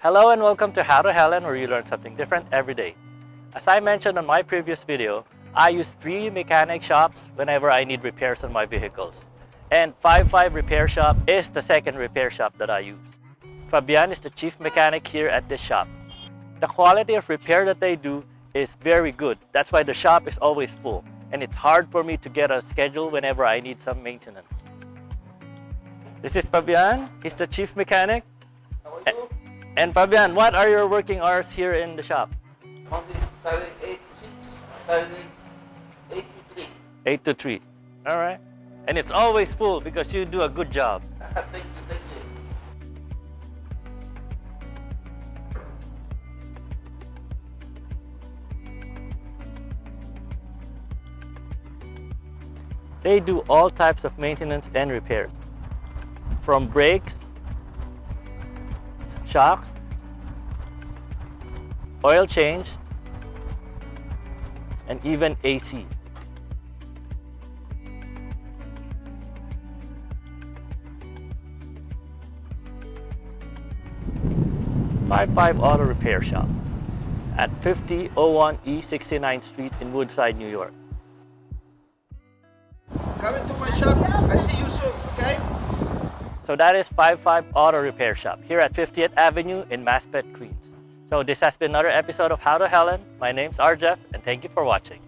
Hello and welcome to How to Helen, where you learn something different every day. As I mentioned on my previous video, I use 3 mechanic shops whenever I need repairs on my vehicles. And 55 Repair Shop is the second repair shop that I use. Fabian is the chief mechanic here at this shop. The quality of repair that they do is very good. That's why the shop is always full. And it's hard for me to get a schedule whenever I need some maintenance. This is Fabian. He's the chief mechanic. How are you? And Fabian, what are your working hours here in the shop? Monday, Saturday 8 to 6, Saturday 8 to 3. 8 to 3. All right. And it's always full because you do a good job. Thank you, thank you. They do all types of maintenance and repairs. From brakes, shocks, oil change, and even AC. .55 Auto Repair Shop at 5001 East 69th Street in Woodside, New York. Come into my shop. I see you soon, okay? So that is 55 Auto Repair Shop here at 50th Avenue in Maspeth, Queens. So this has been another episode of How to Helen. My name's Jeff, and thank you for watching.